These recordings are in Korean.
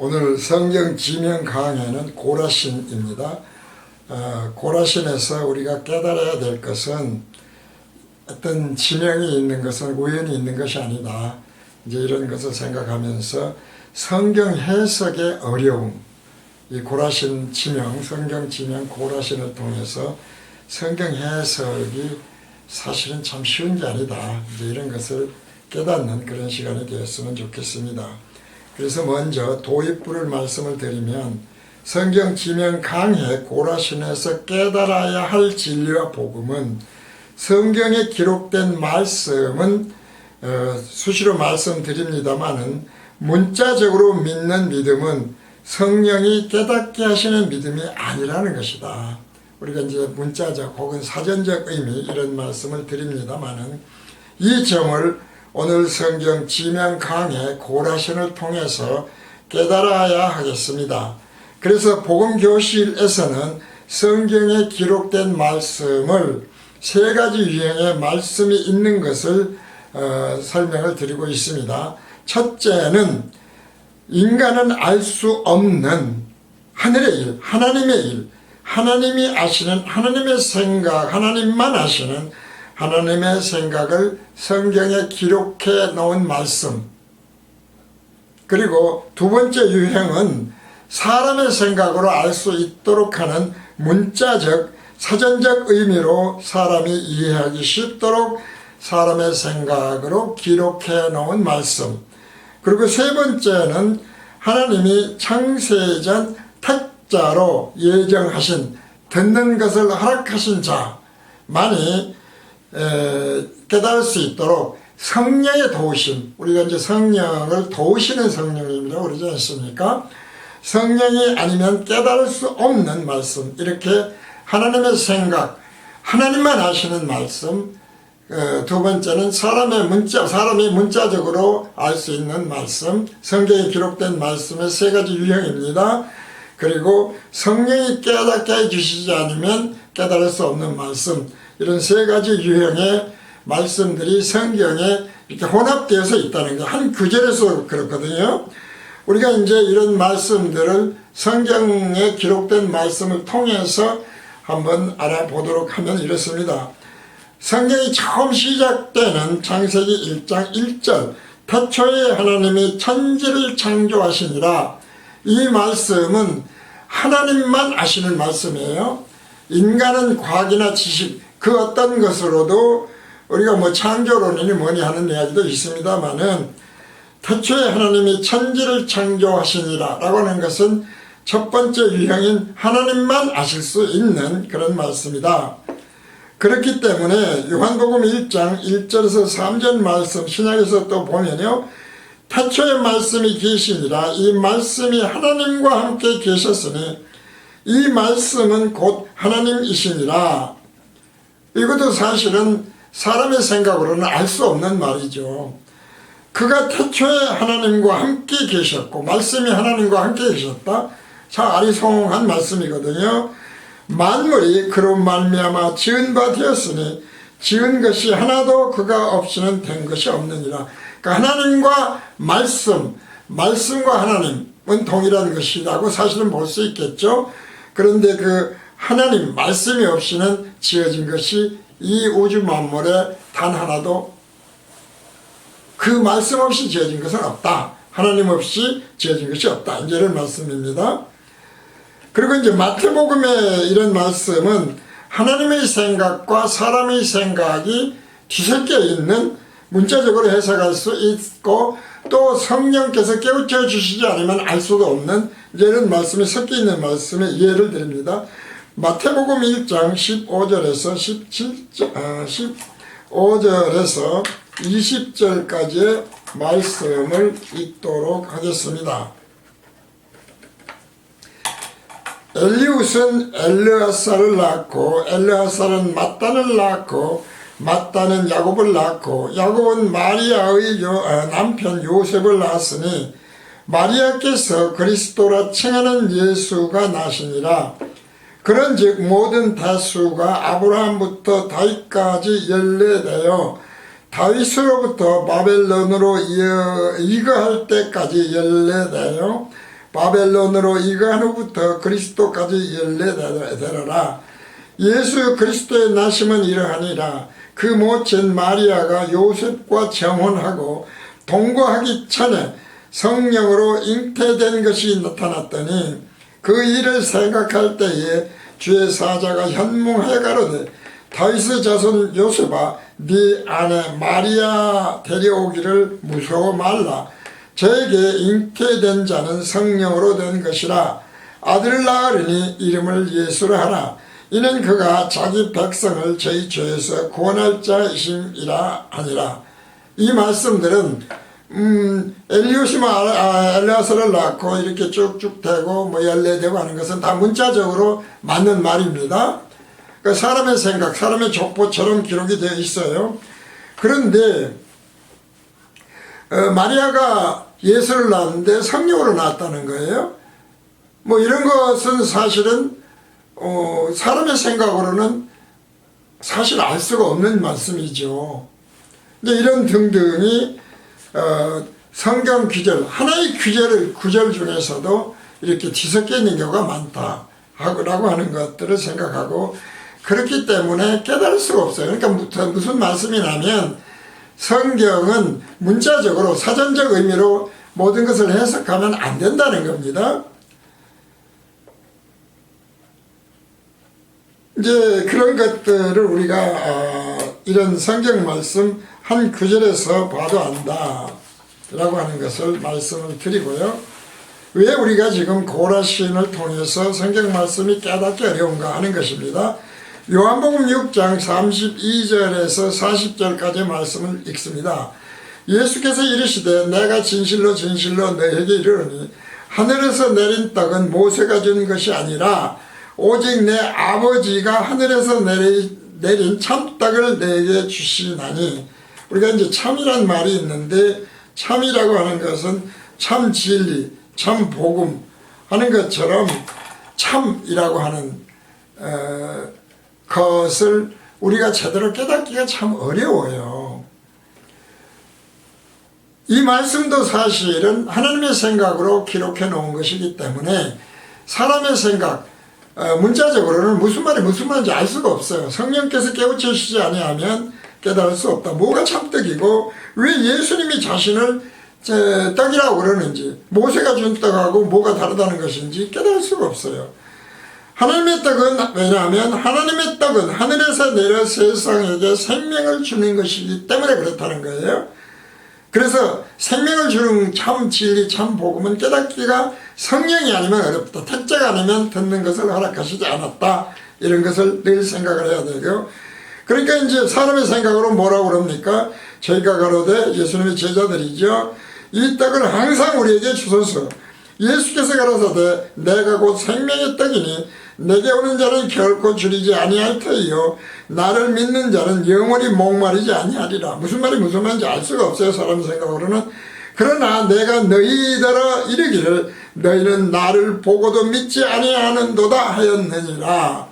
오늘 성경 지명 강해는 고라신입니다. 고라신에서 우리가 깨달아야 될 것은 어떤 지명이 있는 것은 우연히 있는 것이 아니다. 이제 이런 것을 생각하면서 성경 해석의 어려움, 이 고라신 지명, 성경 지명 고라신을 통해서 성경 해석이 사실은 참 쉬운 게 아니다. 이제 이런 것을 깨닫는 그런 시간이 되었으면 좋겠습니다. 그래서 먼저 도입부를 말씀을 드리면 성경 지명 강해 고라신에서 깨달아야 할 진리와 복음은 성경에 기록된 말씀은 수시로 말씀드립니다마는 문자적으로 믿는 믿음은 성령이 깨닫게 하시는 믿음이 아니라는 것이다. 우리가 이제 문자적 혹은 사전적 의미 이런 말씀을 드립니다마는 이 점을 오늘 성경 지명 강해 고라신을 통해서 깨달아야 하겠습니다. 그래서 복음교실에서는 성경에 기록된 말씀을 세 가지 유형의 말씀이 있는 것을 설명을 드리고 있습니다. 첫째는 인간은 알 수 없는 하늘의 일, 하나님의 일, 하나님이 아시는 하나님의 생각, 하나님만 아시는 하나님의 생각을 성경에 기록해 놓은 말씀. 그리고 두 번째 유형은 사람의 생각으로 알 수 있도록 하는 문자적, 사전적 의미로 사람이 이해하기 쉽도록 사람의 생각으로 기록해 놓은 말씀. 그리고 세 번째는 하나님이 창세전 택자로 예정하신, 듣는 것을 허락하신 자만이 깨달을 수 있도록 성령의 도우심, 우리가 이제 성령을 도우시는 성령입니다. 그러지 않습니까? 성령이 아니면 깨달을 수 없는 말씀, 이렇게 하나님의 생각, 하나님만 아시는 말씀, 두 번째는 사람이 문자적으로 알 수 있는 말씀, 성경에 기록된 말씀의 세 가지 유형입니다. 그리고 성령이 깨닫게 해주시지 않으면 깨달을 수 없는 말씀, 이런 세 가지 유형의 말씀들이 성경에 이렇게 혼합되어서 있다는 거, 한 구절에서 그렇거든요. 우리가 이제 이런 말씀들을 성경에 기록된 말씀을 통해서 한번 알아보도록 하면 이렇습니다. 성경이 처음 시작되는 창세기 1장 1절, 태초에 하나님이 천지를 창조하시니라. 이 말씀은 하나님만 아시는 말씀이에요. 인간은 과학이나 지식, 그 어떤 것으로도 우리가 뭐 창조론이니 뭐니 하는 이야기도 있습니다만은 태초에 하나님이 천지를 창조하시니라 라고 하는 것은 첫 번째 유형인 하나님만 아실 수 있는 그런 말씀이다. 그렇기 때문에 요한복음 1장 1절에서 3절 말씀 신약에서 또 보면요, 태초에 말씀이 계시니라. 이 말씀이 하나님과 함께 계셨으니 이 말씀은 곧 하나님이시니라. 이것도 사실은 사람의 생각으로는 알 수 없는 말이죠. 그가 태초에 하나님과 함께 계셨고 말씀이 하나님과 함께 계셨다. 참 아리송한 말씀이거든요. 만물이 그로 말미암아 지은 바 되었으니 지은 것이 하나도 그가 없이는 된 것이 없느니라. 그러니까 하나님과 말씀과 하나님은 동일한 것이라고 사실은 볼 수 있겠죠. 그런데 그 하나님, 말씀이 없이는 지어진 것이 이 우주 만물에 단 하나도, 그 말씀 없이 지어진 것은 없다. 하나님 없이 지어진 것이 없다. 이제 이런 말씀입니다. 그리고 이제 마태복음의 이런 말씀은 하나님의 생각과 사람의 생각이 뒤섞여 있는, 문자적으로 해석할 수 있고 또 성령께서 깨우쳐 주시지 않으면 알 수도 없는 이런 말씀이 섞여 있는 말씀에 이해를 드립니다. 마태복음 1장 15절에서 15절에서 20절까지의 말씀을 읽도록 하겠습니다. 엘리웃은 엘르아살을 낳고 엘르아살은 mat단을 낳고 mat단은 야곱을 낳고 야곱은 마리아의 남편 요셉을 낳았으니 마리아께서 그리스도라 칭하는 예수가 나시니라. 그런즉 모든 다수가 아브라함부터 다윗까지 연례되어 다윗으로부터 바벨론으로 이거할 때까지 연례되어 바벨론으로 이거한 후부터 그리스도까지 연례되리라. 예수 그리스도의 나심은 이러하니라. 그 모친 마리아가 요셉과 정혼하고 동거하기 전에 성령으로 잉태된 것이 나타났더니 그 일을 생각할 때에 주의 사자가 현몽하여 가로되 다윗의 자손 요셉아 네 아내 마리아 데려오기를 무서워 말라. 저에게 잉태된 자는 성령으로 된 것이라. 아들을 낳으리니 이름을 예수라 하라. 이는 그가 자기 백성을 저희 죄에서 구원할 자이심이라 하니라. 이 말씀들은 엘리야스를 낳고 이렇게 쭉쭉 되고 뭐 연례되고 하는 것은 다 문자적으로 맞는 말입니다. 그 사람의 생각, 사람의 족보처럼 기록이 되어 있어요. 그런데 마리아가 예수를 낳았는데 성령으로 낳았다는 거예요. 뭐 이런 것은 사실은 사람의 생각으로는 사실 알 수가 없는 말씀이죠. 이제 이런 등등이 성경 귀절, 하나의 구절 중에서도 이렇게 뒤섞여 있는 경우가 많다라고 하는 것들을 생각하고, 그렇기 때문에 깨달을 수가 없어요. 그러니까 무슨 말씀이냐면 성경은 문자적으로 사전적 의미로 모든 것을 해석하면 안 된다는 겁니다. 이제 그런 것들을 우리가 이런 성경 말씀 한 구절에서 봐도 안다 라고 하는 것을 말씀을 드리고요. 왜 우리가 지금 고라 시인을 통해서 성경 말씀이 깨닫기 어려운가 하는 것입니다. 요한복음 6장 32절에서 40절까지 말씀을 읽습니다. 예수께서 이르시되 내가 진실로 진실로 너에게 이르노니 하늘에서 내린 떡은 모세가 준 것이 아니라 오직 내 아버지가 하늘에서 내린 참떡을 내게 주시나니. 우리가 이제 참이란 말이 있는데 참이라고 하는 것은 참 진리, 참 복음 하는 것처럼 참이라고 하는 것을 우리가 제대로 깨닫기가 참 어려워요. 이 말씀도 사실은 하나님의 생각으로 기록해 놓은 것이기 때문에 사람의 생각, 문자적으로는 무슨 말인지 알 수가 없어요. 성령께서 깨우쳐 주시지 아니하면 깨달을 수 없다. 뭐가 참떡이고 왜 예수님이 자신을 떡이라고 그러는지, 모세가 준 떡하고 뭐가 다르다는 것인지 깨달을 수가 없어요. 하나님의 떡은, 왜냐하면 하나님의 떡은 하늘에서 내려 세상에게 생명을 주는 것이기 때문에 그렇다는 거예요. 그래서 생명을 주는 참 진리, 참 복음은 깨닫기가 성령이 아니면 어렵다. 택자가 아니면 듣는 것을 허락하시지 않았다. 이런 것을 늘 생각을 해야 되고요. 그러니까 이제 사람의 생각으로 뭐라고 그럽니까? 저희가 가로되 예수님의 제자들이죠. 이 떡을 항상 우리에게 주소서. 예수께서 가라사대 내가 곧 생명의 떡이니 내게 오는 자는 결코 줄이지 아니할 터이요 나를 믿는 자는 영원히 목마르지 아니하리라. 무슨 말인지 알 수가 없어요, 사람 생각으로는. 그러나 내가 너희더러 이르기를 너희는 나를 보고도 믿지 아니하는도다 하였느니라.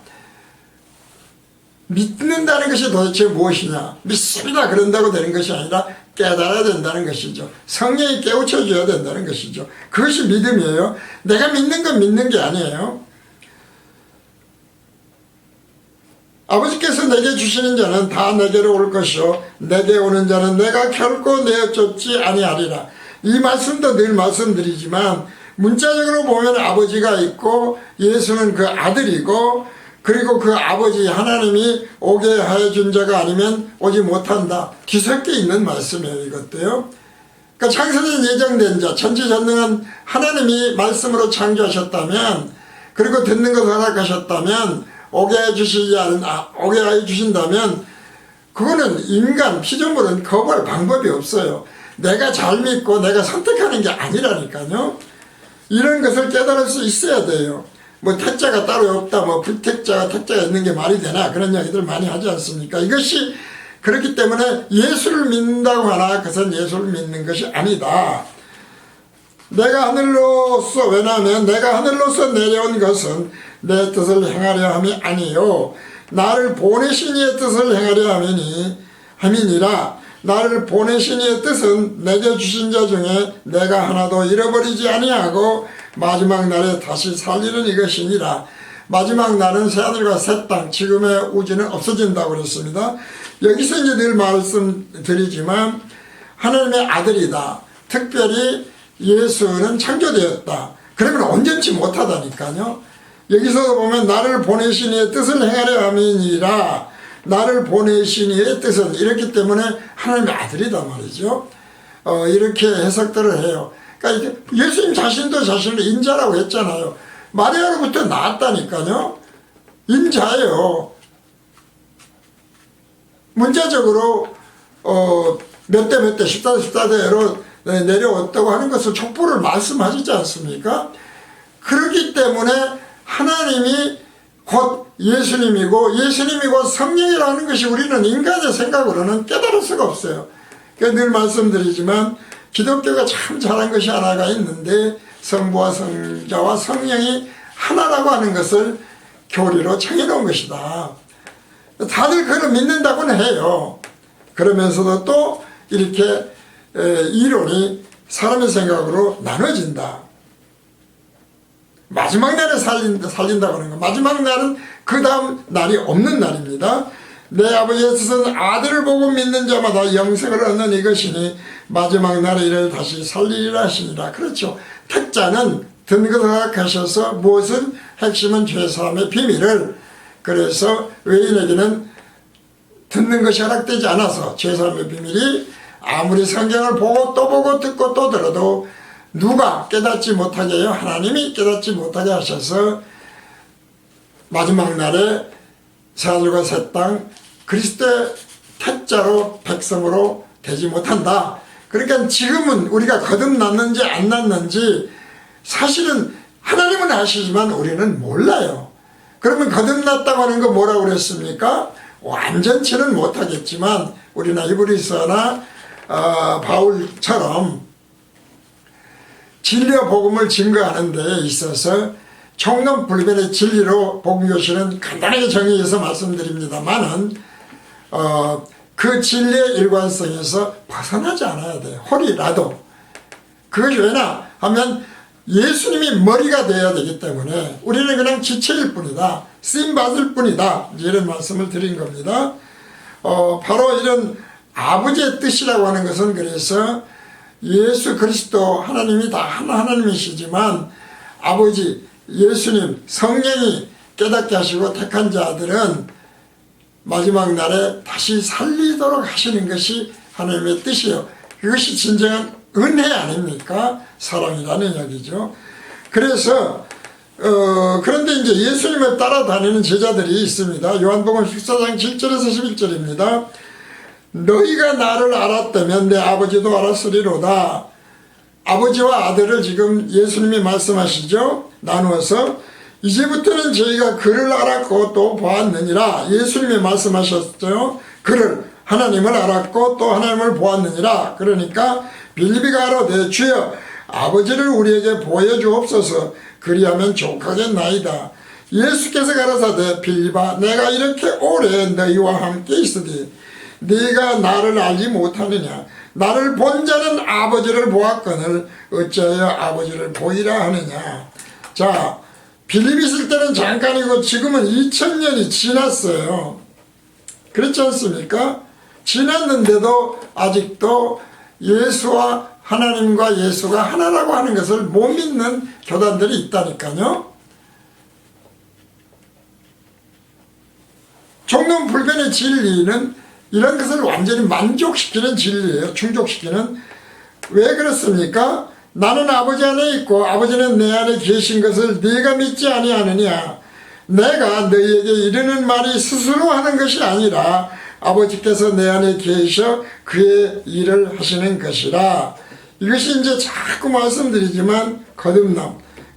믿는다는 것이 도대체 무엇이냐? 믿습니다 그런다고 되는 것이 아니라 깨달아야 된다는 것이죠. 성령이 깨우쳐 줘야 된다는 것이죠. 그것이 믿음이에요. 내가 믿는 건 믿는 게 아니에요. 아버지께서 내게 주시는 자는 다 내게로 올 것이요 내게 오는 자는 내가 결코 내어쫓지 아니하리라. 이 말씀도 늘 말씀드리지만 문자적으로 보면 아버지가 있고 예수는 그 아들이고, 그리고 그 아버지 하나님이 오게 하여 준 자가 아니면 오지 못한다. 뒤섞여 있는 말씀이에요, 이것도요. 그러니까 창세전 예정된 자, 전지전능한 하나님이 말씀으로 창조하셨다면, 그리고 듣는 것을 허락하셨다면, 오게 하여 주신다면, 그거는 인간, 피조물은 거부할 방법이 없어요. 내가 잘 믿고 내가 선택하는 게 아니라니까요. 이런 것을 깨달을 수 있어야 돼요. 뭐 택자가 따로 없다, 뭐 불택자가 택자가 있는 게 말이 되나, 그런 이야기들 많이 하지 않습니까? 이것이 그렇기 때문에 예수를 믿는다고 하나 그것은 예수를 믿는 것이 아니다. 내가 하늘로서, 왜냐하면 내가 하늘로서 내려온 것은 내 뜻을 행하려 함이 아니요 나를 보내신 이의 뜻을 행하려 함이니라. 나를 보내신 이의 뜻은 내게 주신 자 중에 내가 하나도 잃어버리지 아니하고 마지막 날에 다시 살리는 이것이니라. 마지막 날은 새하늘과 새 땅, 지금의 우주는 없어진다고 그랬습니다. 여기서 이제 늘 말씀드리지만 하나님의 아들이다. 특별히 예수는 창조되었다. 그러면 온전치 못하다니까요. 여기서 보면 나를 보내신 이의 뜻을 행하려 함이니라. 나를 보내신 이의 뜻은 이렇기 때문에 하나님의 아들이다 말이죠. 이렇게 해석들을 해요. 그러니까 예수님 자신도 자신을 인자라고 했잖아요. 마리아로부터 나왔다니까요. 인자예요. 문자적으로 몇 대 몇 대 14대로 내려왔다고 하는 것을 족보를 말씀하시지 않습니까? 그렇기 때문에 하나님이 곧 예수님이고 예수님이 곧 성령이라는 것이 우리는 인간의 생각으로는 깨달을 수가 없어요. 그러니까 늘 말씀드리지만 기독교가 참 잘한 것이 하나가 있는데 성부와 성자와 성령이 하나라고 하는 것을 교리로 정해놓은 것이다. 다들 그걸 믿는다고는 해요. 그러면서도 또 이렇게 이론이 사람의 생각으로 나눠진다. 마지막 날에 살린다고 하는 거. 마지막 날은 그 다음 날이 없는 날입니다. 내 아버지의 뜻은 아들을 보고 믿는 자마다 영생을 얻는 이것이니 마지막 날에 이를 다시 살리리라 하시니라. 그렇죠. 택자는 든거덕하셔서 무엇은 핵심은 죄사함의 비밀을, 그래서 외인에게는 듣는 것이 허락되지 않아서 죄사함의 비밀이 아무리 성경을 보고 또 보고 듣고 또 들어도 누가 깨닫지 못하게 해요? 하나님이 깨닫지 못하게 하셔서 마지막 날에 새하늘과 새 땅 그리스도의 택자로 백성으로 되지 못한다. 그러니까 지금은 우리가 거듭났는지 안 났는지 사실은 하나님은 아시지만 우리는 몰라요. 그러면 거듭났다고 하는 거 뭐라고 그랬습니까? 완전치는 못하겠지만 우리나 히브리서나 바울처럼 진리와 복음을 증거하는 데에 있어서 총론불변의 진리로 복음교실은 간단하게 정의해서 말씀드립니다만은 그 진리의 일관성에서 벗어나지 않아야 돼요. 홀이라도. 그것이 왜냐 하면 예수님이 머리가 되어야 되기 때문에 우리는 그냥 지체일 뿐이다. 쓰임받을 뿐이다. 이런 말씀을 드린 겁니다. 바로 이런 아버지의 뜻이라고 하는 것은 그래서 예수 그리스도 하나님이 다 하나님이시지만 아버지 예수님 성령이 깨닫게 하시고 택한 자들은 마지막 날에 다시 살리도록 하시는 것이 하나님의 뜻이에요. 그것이 진정한 은혜 아닙니까? 사랑이라는 이야기죠. 그래서 그런데 이제 예수님을 따라다니는 제자들이 있습니다. 요한복음 14장 7절에서 11절입니다. 너희가 나를 알았다면 내 아버지도 알았으리로다. 아버지와 아들을 지금 예수님이 말씀하시죠. 나누어서 이제부터는 저희가 그를 알았고 또 보았느니라. 예수님이 말씀하셨죠. 그를 하나님을 알았고 또 하나님을 보았느니라. 그러니까 빌립이가 가로되 주여 아버지를 우리에게 보여주옵소서. 그리하면 족하겠나이다. 예수께서 가라사대 빌립아 내가 이렇게 오래 너희와 함께 있으니 네가 나를 알지 못하느냐. 나를 본 자는 아버지를 보았거늘 어찌하여 아버지를 보이라 하느냐. 자, 빌립 있을 때는 잠깐이고 지금은 2000년이 지났어요. 그렇지 않습니까? 지났는데도 아직도 예수와 하나님과 예수가 하나라고 하는 것을 못 믿는 교단들이 있다니까요. 종론불변의 진리는 이런 것을 완전히 만족시키는 진리예요. 충족시키는. 왜 그렇습니까? 나는 아버지 안에 있고 아버지는 내 안에 계신 것을 네가 믿지 아니하느냐. 내가 너희에게 이르는 말이 스스로 하는 것이 아니라 아버지께서 내 안에 계셔 그의 일을 하시는 것이라. 이것이 이제 자꾸 말씀드리지만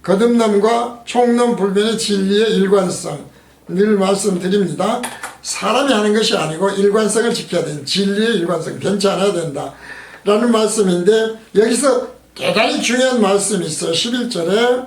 거듭남과 총론불변의 진리의 일관성 늘 말씀드립니다. 사람이 하는 것이 아니고 일관성을 지켜야 된다. 진리의 일관성 변치 않아야 된다 라는 말씀인데 여기서 대단히 중요한 말씀이 있어요. 11절에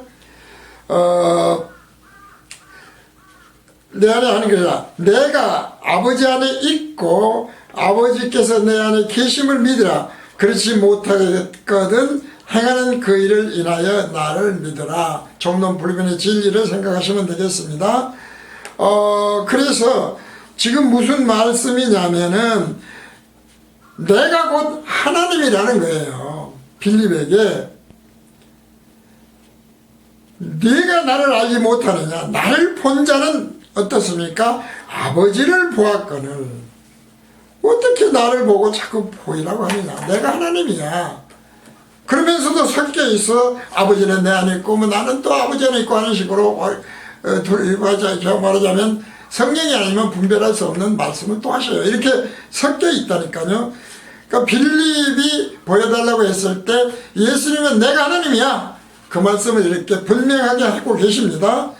내 안에 하는 것이라. 내가 아버지 안에 있고 아버지께서 내 안에 계심을 믿으라. 그렇지 못하거든 행하는 그 일을 인하여 나를 믿으라. 종론불변의 진리를 생각하시면 되겠습니다. 그래서 지금 무슨 말씀이냐면은 내가 곧 하나님이라는 거예요. 빌립에게 네가 나를 알지 못하느냐. 나를 본 자는 어떻습니까? 아버지를 보았거늘 어떻게 나를 보고 자꾸 보이라고 하느냐. 내가 하나님이야. 그러면서도 섞여 있어. 아버지는 내 안에 있고 뭐 나는 또 아버지 안에 있고 하는 식으로 말하자면 성령이 아니면 분별할 수 없는 말씀을 또 하셔요. 이렇게 섞여 있다니까요. 그러니까 빌립이 보여달라고 했을 때 예수님은 내가 하나님이야. 그 말씀을 이렇게 분명하게 하고 계십니다.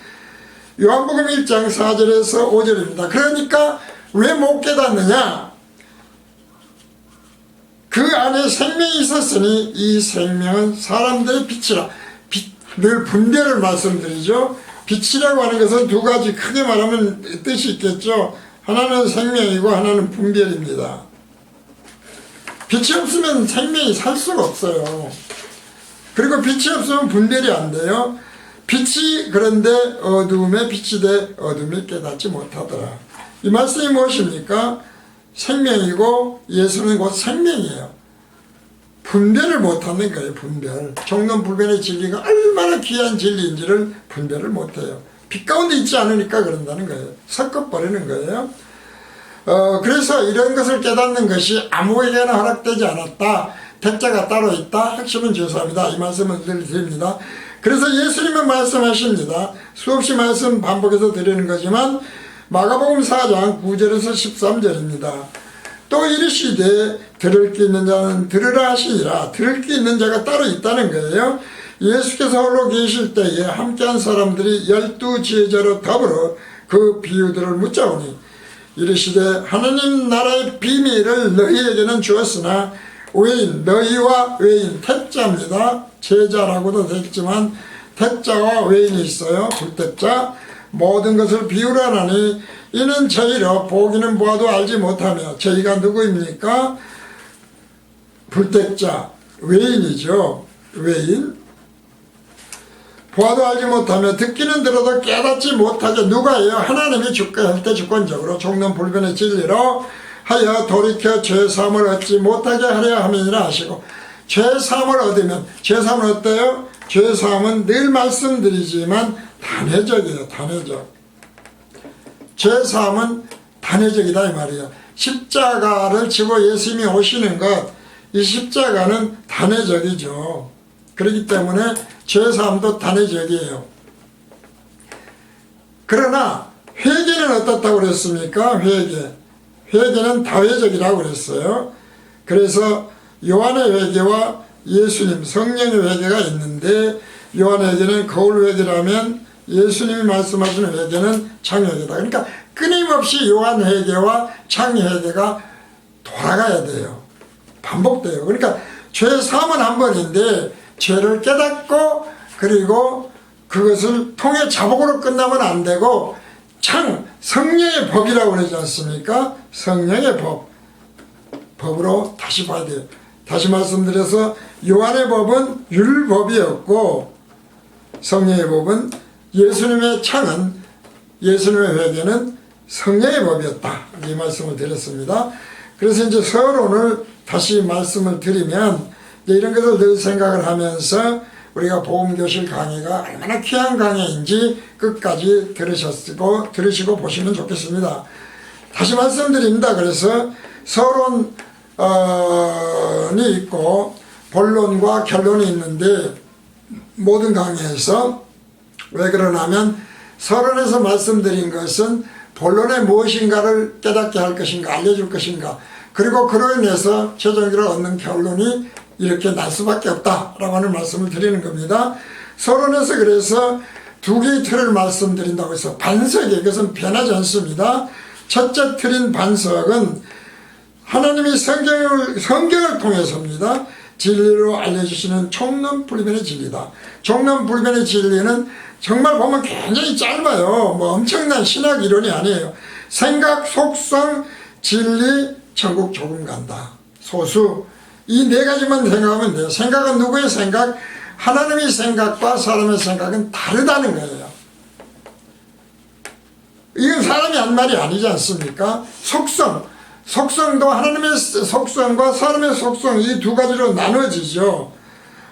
요한복음 1장 4절에서 5절입니다. 그러니까 왜 못 깨닫느냐. 그 안에 생명이 있었으니 이 생명은 사람들의 빛이라. 늘 분별을 말씀드리죠. 빛이라고 하는 것은 두 가지 크게 말하면 뜻이 있겠죠. 하나는 생명이고 하나는 분별입니다. 빛이 없으면 생명이 살 수가 없어요. 그리고 빛이 없으면 분별이 안 돼요. 빛이 그런데 어두움에 빛이 돼 어둠이 깨닫지 못하더라. 이 말씀이 무엇입니까? 생명이고 예수는 곧 생명이에요. 분별을 못하는 거예요. 분별. 종론불변의 진리가 얼마나 귀한 진리인지를 분별을 못해요. 빛 가운데 있지 않으니까 그런다는 거예요. 섞어버리는 거예요. 그래서 이런 것을 깨닫는 것이 아무에게나 허락되지 않았다. 택자가 따로 있다. 핵심은 죄송합니다. 이 말씀을 드립니다. 그래서 예수님은 말씀하십니다. 수없이 말씀 반복해서 드리는 거지만 마가복음 4장 9절에서 13절입니다. 또 이르시되 들을 게 있는 자는 들으라 하시니라. 들을 게 있는 자가 따로 있다는 거예요. 예수께서 홀로 계실 때에 함께한 사람들이 12 지혜자로 더불어 그 비유들을 묻자오니 이르시되 하나님 나라의 비밀을 너희에게는 주었으나 외인, 너희와 외인, 택자입니다. 제자라고도 됐지만 택자와 외인이 있어요. 불택자. 모든 것을 비유하나니 이는 저희로 보기는 보아도 알지 못하며. 저희가 누구입니까? 불택자, 외인이죠. 외인. 보아도 알지 못하며 듣기는 들어도 깨닫지 못하게. 누가요? 하나님이 절대주권적으로 종론불변의 진리로 하여 돌이켜 죄사함을 얻지 못하게 하려 함이니라 하시고, 죄사함을 얻으면, 죄사함은 어때요? 죄사함은 늘 말씀드리지만 단회적이에요. 단회적. 죄사함은 단회적이다 이 말이에요. 십자가를 지고 예수님이 오시는 것, 이 십자가는 단회적이죠. 그렇기 때문에 죄사함도 단회적이에요. 그러나 회개는 어떻다고 그랬습니까? 회개는 다회적이라고 그랬어요. 그래서 요한의 회개와 예수님, 성령의 회개가 있는데 요한의 회개는 거울 회개라면 예수님이 말씀하시는 회개는 창회개다. 그러니까 끊임없이 요한 회개와 창회 회개가 돌아가야 돼요. 반복돼요. 그러니까 죄 사함은 한 번인데 죄를 깨닫고 그리고 그것을 통해 자복으로 끝나면 안 되고 성령의 법이라고 그러지 않습니까? 성령의 법으로 다시 봐야 돼요. 다시 말씀드려서 요한의 법은 율법이었고 성령의 법은 예수님의 창은, 예수님의 회개는 성령의 법이었다. 이 말씀을 드렸습니다. 그래서 이제 서론을 다시 말씀을 드리면 이런 것을 늘 생각을 하면서 우리가 복음교실 강의가 얼마나 귀한 강의인지 끝까지 들으시고 보시면 좋겠습니다. 다시 말씀드립니다. 그래서 서론이 있고 본론과 결론이 있는데 모든 강의에서 왜 그러냐면 서론에서 말씀드린 것은 본론에 무엇인가를 깨닫게 할 것인가 알려줄 것인가 그리고 그로 인해서 최종적으로 얻는 결론이 이렇게 날 수밖에 없다라고 하는 말씀을 드리는 겁니다. 서론에서 그래서 두 개의 틀을 말씀드린다고 해서 반석이 이것은 변하지 않습니다. 첫째 틀인 반석은 하나님이 성경을 통해서입니다. 진리로 알려주시는 종론불변의 진리다. 종론불변의 진리는 정말 보면 굉장히 짧아요. 뭐 엄청난 신학 이론이 아니에요. 생각, 속성, 진리, 천국 조금 간다. 소수 이 네 가지만 생각하면 돼요. 생각은 누구의 생각? 하나님의 생각과 사람의 생각은 다르다는 거예요. 이건 사람이 한 말이 아니지 않습니까? 속성도 하나님의 속성과 사람의 속성, 이 두 가지로 나눠지죠.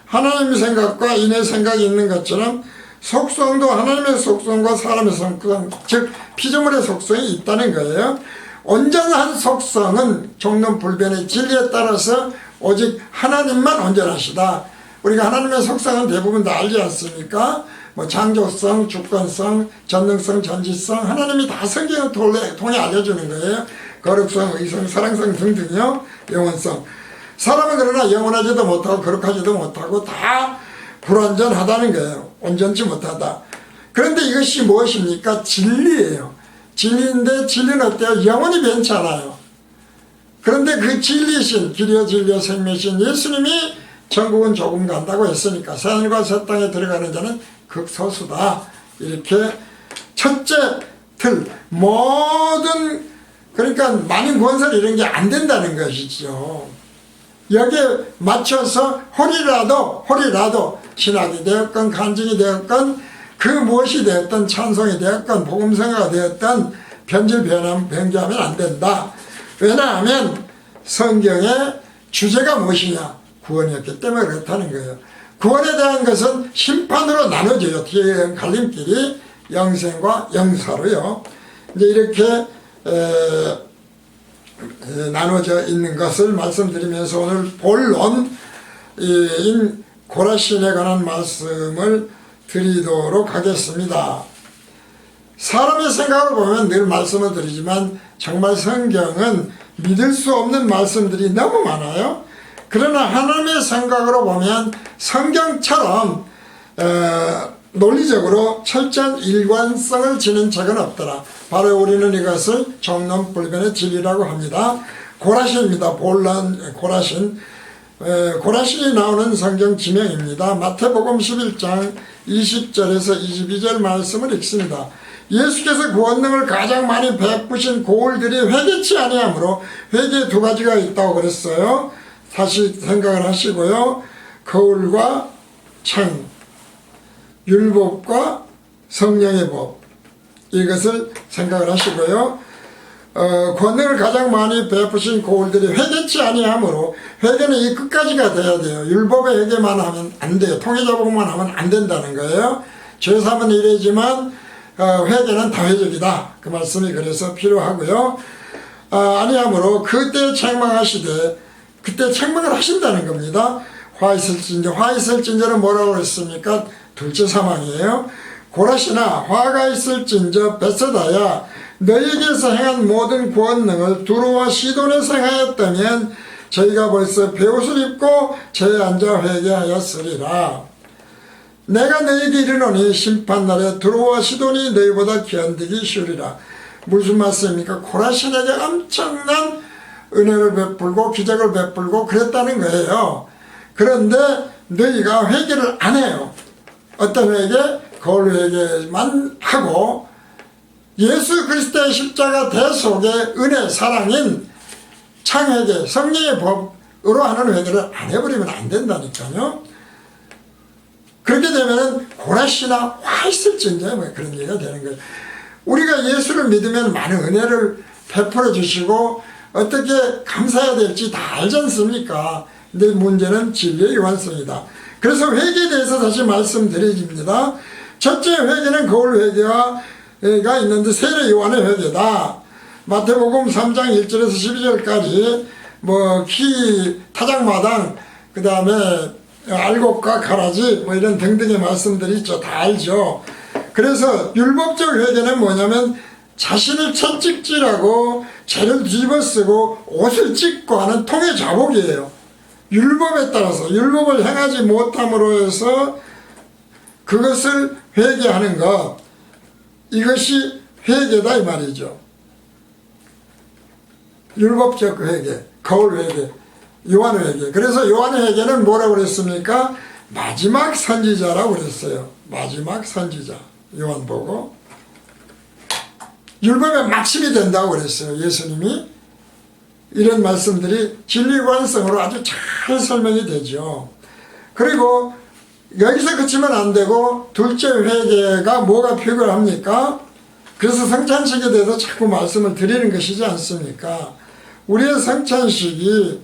하나님의 생각과 인의 생각이 있는 것처럼 속성도 하나님의 속성과 사람의 속성, 즉 피조물의 속성이 있다는 거예요. 온전한 속성은 종론불변의 진리에 따라서 오직 하나님만 온전하시다. 우리가 하나님의 속성은 대부분 다 알지 않습니까? 뭐 창조성, 주권성, 전능성, 전지성, 하나님이 다 성경을 통해 알려주는 거예요. 거룩성, 의성, 사랑성 등등요. 영원성. 사람은 그러나 영원하지도 못하고 거룩하지도 못하고 다 불완전하다는 거예요. 온전치 못하다. 그런데 이것이 무엇입니까? 진리예요. 진리인데 진리는 어때요? 영원히 변치 않아요. 그런데 그 진리신, 길이요 진리요 생명이신 예수님이 천국은 조금 간다고 했으니까 새하늘과 새 땅에 들어가는 자는 극소수다. 이렇게 첫째 틀, 모든, 그러니까 많은 권설 이런 게 안 된다는 것이죠. 여기에 맞춰서 홀이라도 신학이 되었건 간증이 되었건 그 무엇이 되었던 찬송이 되었건 복음성가가 되었던 변질 변개하면 안 된다. 왜냐하면 성경의 주제가 무엇이냐? 구원이었기 때문에 그렇다는 거예요. 구원에 대한 것은 심판으로 나눠져요. 뒤에 갈림길이 영생과 영사로요. 이제 이렇게 나눠져 있는 것을 말씀드리면서 오늘 본론인 고라신에 관한 말씀을 드리도록 하겠습니다. 사람의 생각을 보면 늘 말씀을 드리지만 정말 성경은 믿을 수 없는 말씀들이 너무 많아요. 그러나 하나님의 생각으로 보면 성경처럼 논리적으로 철저한 일관성을 지닌 책은 없더라. 바로 우리는 이것을 종론불변의 진리라고 합니다. 고라신입니다. 본론 고라신. 고라신이 나오는 성경 지명입니다. 마태복음 11장 20절에서 22절 말씀을 읽습니다. 예수께서 구원능을 가장 많이 베푸신 고을들이 회개치 아니하므로 회개 두 가지가 있다고 그랬어요. 다시 생각을 하시고요. 거울과 창, 율법과 성령의 법, 이것을 생각을 하시고요. 권능을 가장 많이 베푸신 고을들이 회개치 아니하므로, 회개는 이 끝까지가 돼야 돼요. 율법의 회개만 하면 안 돼요. 통해자복만 하면 안 된다는 거예요. 죄삼은 이래지만 회개는 다회적이다. 그 말씀이 그래서 필요하고요. 아니하므로 그때 책망하시되, 그때 책망을 하신다는 겁니다. 화 있을진저는 뭐라고 했습니까? 둘째 사망이에요. 고라시나 화가 있을진저 벳세다야, 너희에게서 행한 모든 구원능을 두루와 시돈에서 행하였다면 저희가 벌써 베옷을 입고 저에 앉아 회개하였으리라. 내가 너희에게 이르노니 심판날에 두루와 시돈이 너희보다 견디기 쉬우리라. 무슨 말씀입니까? 고라신에게 엄청난 은혜를 베풀고 기적을 베풀고 그랬다는 거예요. 그런데 너희가 회개를 안 해요. 어떤 회개? 거울 회개만 하고 예수 그리스도의 십자가 대속의 은혜 사랑인 창회개, 성령의 법으로 하는 회개를 안 해버리면 안 된다니까요. 그렇게 되면 고라시나 화 있을진저 뭐 그런 얘기가 되는 거예요. 우리가 예수를 믿으면 많은 은혜를 베풀어 주시고 어떻게 감사해야 될지 다 알지 않습니까? 근데 문제는 진리의 일관성이다. 그래서 회개에 대해서 다시 말씀드립니다. 첫째 회개는 거울 회개가 있는데 세례 요한의 회개다. 마태복음 3장 1절에서 12절까지 뭐 키, 타작마당, 그 다음에 알곡과 가라지 뭐 이런 등등의 말씀들이 있죠. 다 알죠. 그래서 율법적 회개는 뭐냐면 자신을 채찍질하고 죄를 뒤집어쓰고 옷을 찢고 하는 통의 자복이에요. 율법에 따라서 율법을 행하지 못함으로 해서 그것을 회개하는 것, 이것이 회개다 이 말이죠. 율법적 회개, 거울 회개, 요한 회개. 그래서 요한 회개는 뭐라고 그랬습니까? 마지막 선지자라고 그랬어요. 마지막 선지자. 요한 보고 율법의 마침이 된다고 그랬어요. 예수님이 이런 말씀들이 진리관성으로 아주 잘 설명이 되죠. 그리고 여기서 그치면 안 되고 둘째 회개가 뭐가 필요합니까? 그래서 성찬식에 대해서 자꾸 말씀을 드리는 것이지 않습니까? 우리의 성찬식이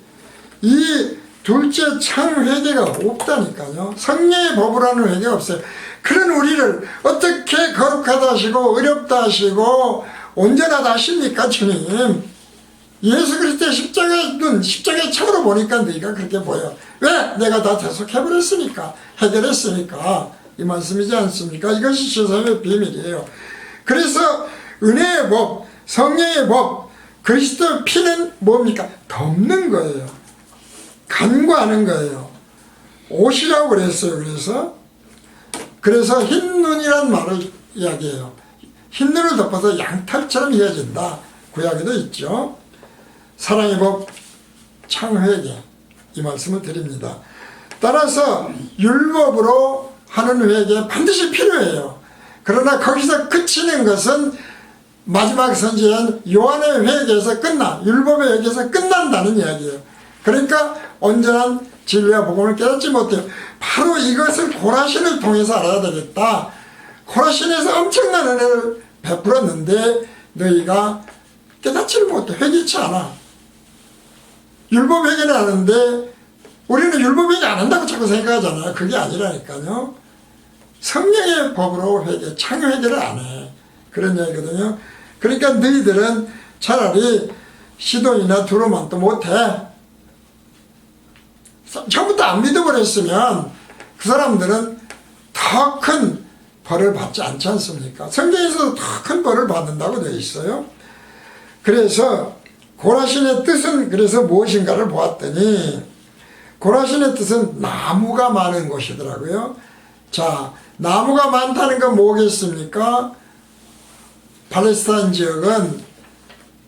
이 둘째 창 회개가 없다니까요. 성령의 법으로는 회개가 없어요. 그런 우리를 어떻게 거룩하다 하시고 어렵다 하시고 온전하다 하십니까, 주님? 예수 그리스도의 십자가의 창으로 보니까 너희가 그렇게 보여. 왜? 내가 다 대속해버렸으니까, 해결했으니까, 이 말씀이지 않습니까? 이것이 세상의 비밀이에요. 그래서 은혜의 법, 성령의 법, 그리스도의 피는 뭡니까? 덮는 거예요. 간과하는 거예요. 옷이라고 그랬어요. 그래서 흰 눈이란 말을 이야기해요. 흰 눈을 덮어서 양털처럼 헤어진다. 구약에도 있죠. 사랑의 법, 창회계, 이 말씀을 드립니다. 따라서 율법으로 하는 회개 반드시 필요해요. 그러나 거기서 그치는 것은 마지막 선지자인 요한의 회개에서 율법의 회개에서 끝난다는 이야기예요. 그러니까 온전한 진리와 복음을 깨닫지 못해요. 바로 이것을 고라신을 통해서 알아야 되겠다. 고라신에서 엄청난 은혜를 베풀었는데 너희가 깨닫지를 못해. 회개치 않아. 율법 회개는 하는데 우리는 율법 회개 안 한다고 자꾸 생각하잖아요. 그게 아니라니까요. 성령의 법으로 회개, 창의 회개를 안 해. 그런 얘기거든요. 그러니까 너희들은 차라리 시돈이나 두로만도 못해. 처음부터 안 믿어버렸으면 그 사람들은 더 큰 벌을 받지 않지 않습니까? 성경에서도 더 큰 벌을 받는다고 되어 있어요. 그래서 고라신의 뜻은 그래서 무엇인가를 보았더니 고라신의 뜻은 나무가 많은 곳이더라고요. 자, 나무가 많다는 건 뭐겠습니까? 팔레스타인 지역은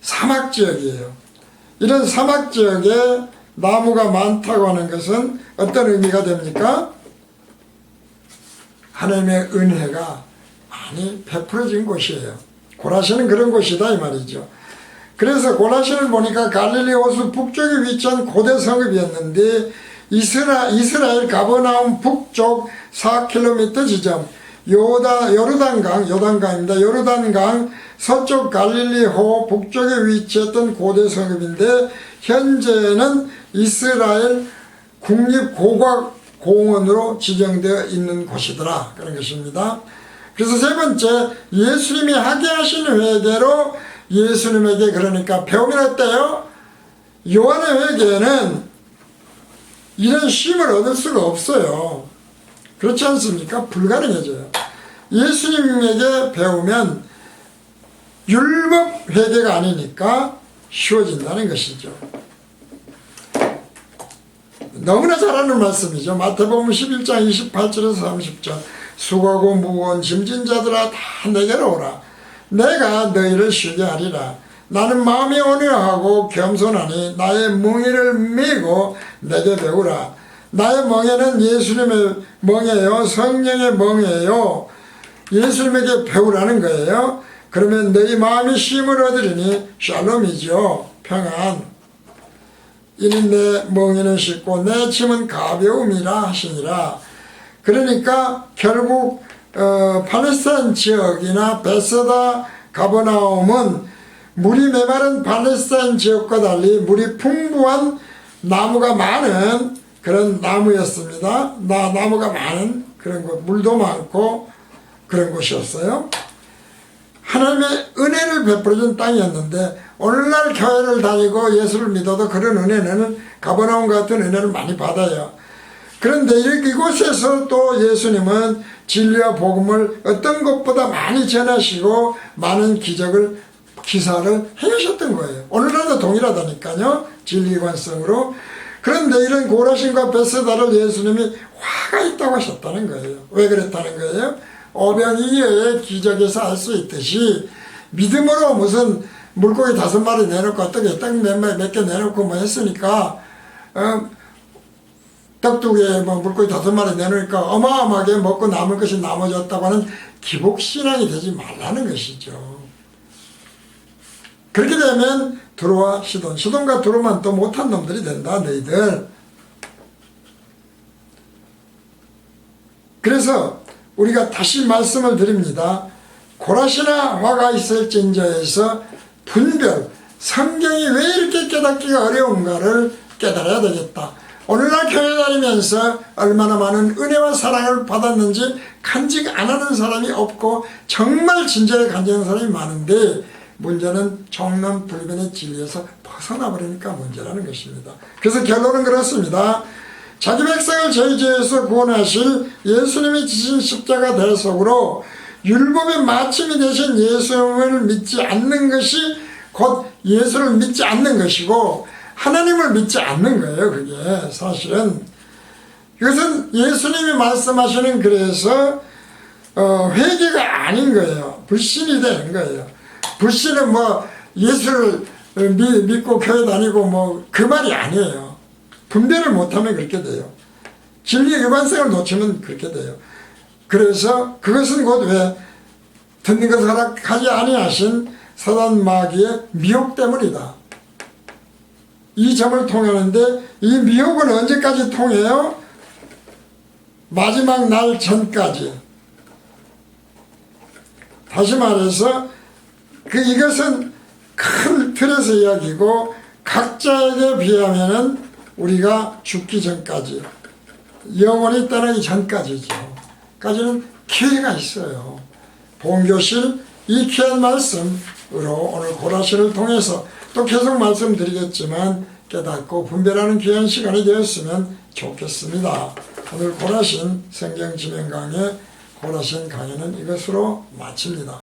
사막 지역이에요. 이런 사막 지역에 나무가 많다고 하는 것은 어떤 의미가 됩니까? 하나님의 은혜가 많이 베풀어진 곳이에요. 고라신은 그런 곳이다 이 말이죠. 그래서 고라신을 보니까 갈릴리 호수 북쪽에 위치한 고대 성읍이었는데 이스라엘 가버나움 북쪽 4km 지점 요단강입니다. 요르단강 서쪽 갈릴리호 북쪽에 위치했던 고대 성읍인데 현재는 이스라엘 국립고고학공원으로 지정되어 있는 곳이더라. 그런 것입니다. 그래서 세 번째, 예수님이 하게 하신 회개로 예수님에게 그러니까 배우면 어때요? 요한의 회개는 이런 쉼을 얻을 수가 없어요. 그렇지 않습니까? 불가능해져요. 예수님에게 배우면 율법 회개가 아니니까 쉬워진다는 것이죠. 너무나 잘하는 말씀이죠. 마태복음 11장 28절에서 30절 수고하고 무거운 짐진 자들아 다 내게로 오라. 내가 너희를 쉬게 하리라. 나는 마음이 온유하고 겸손하니 나의 멍에를 메고 내게 배우라. 나의 멍에는 예수님의 멍에요. 성령의 멍에요. 예수님에게 배우라는 거예요. 그러면 너희 마음이 쉼을 얻으리니 샬롬이죠. 평안. 이는 내 멍에는 쉽고 내 짐은 가벼움이라 하시니라. 그러니까 결국 팔레스타인 지역이나 베세다 가버나움은 물이 메마른 팔레스타인 지역과 달리 물이 풍부한 나무가 많은 그런 나무였습니다. 나무가 많은 그런 곳, 물도 많고 그런 곳이었어요. 하나님의 은혜를 베풀어준 땅이었는데 오늘날 교회를 다니고 예수를 믿어도 그런 은혜는 가버나움 같은 은혜를 많이 받아요. 그런데 이곳에서 또 예수님은 진리와 복음을 어떤 것보다 많이 전하시고 많은 기사를 행하셨던 거예요. 오늘날도 동일하다니까요. 진리관성으로. 그런데 이런 고라신과 베세다를 예수님이 화가 있다고 하셨다는 거예요. 왜 그랬다는 거예요? 오병이어의 기적에서 알 수 있듯이 믿음으로 무슨 물고기 5마리 내놓고 어떻게 떡 몇 개 내놓고 뭐 했으니까 떡 2개 물고기 5마리 내놓으니까 어마어마하게 먹고 남을 것이 나머졌다고 하는 기복신앙이 되지 말라는 것이죠. 그렇게 되면 두로와 시돈. 시돈과 두로만 또 못한 놈들이 된다, 너희들. 그래서 우리가 다시 말씀을 드립니다. 고라시나 화가 있을진저에서 분별, 성경이 왜 이렇게 깨닫기가 어려운가를 깨달아야 되겠다. 오늘날 교회 다니면서 얼마나 많은 은혜와 사랑을 받았는지 간직 안 하는 사람이 없고 정말 진짜에 간직하는 사람이 많은데 문제는 정남불변의 진리에서 벗어나 버리니까 문제라는 것입니다. 그래서 결론은 그렇습니다. 자기 백성을 저희 죄에서 구원하실 예수님이 지신 십자가 대속으로 율법의 마침이 되신 예수님을 믿지 않는 것이 곧 예수를 믿지 않는 것이고 하나님을 믿지 않는 거예요. 그게 사실은 이것은 예수님이 말씀하시는 그래서 회개가 아닌 거예요. 불신이 되는 거예요. 불신은 뭐 예수를 믿고 교회 다니고 뭐 그 말이 아니에요. 분별을 못하면 그렇게 돼요. 진리의 일관성을 놓치면 그렇게 돼요. 그래서 그것은 곧 왜 듣는 것을 허락하지 아니하신 사단 마귀의 미혹 때문이다. 이 점을 통하는데 이 미혹은 언제까지 통해요? 마지막 날 전까지. 다시 말해서 이것은 큰 틀에서 이야기고 각자에게 비하면은 우리가 죽기 전까지, 영원히 떠나기 전까지죠. 까지는 기회가 있어요. 본교실 이 귀한 말씀으로 오늘 고라시를 통해서 또 계속 말씀드리겠지만 깨닫고 분별하는 귀한 시간이 되었으면 좋겠습니다. 오늘 고라신 성경 진행 강의 고라신 강의는 이것으로 마칩니다.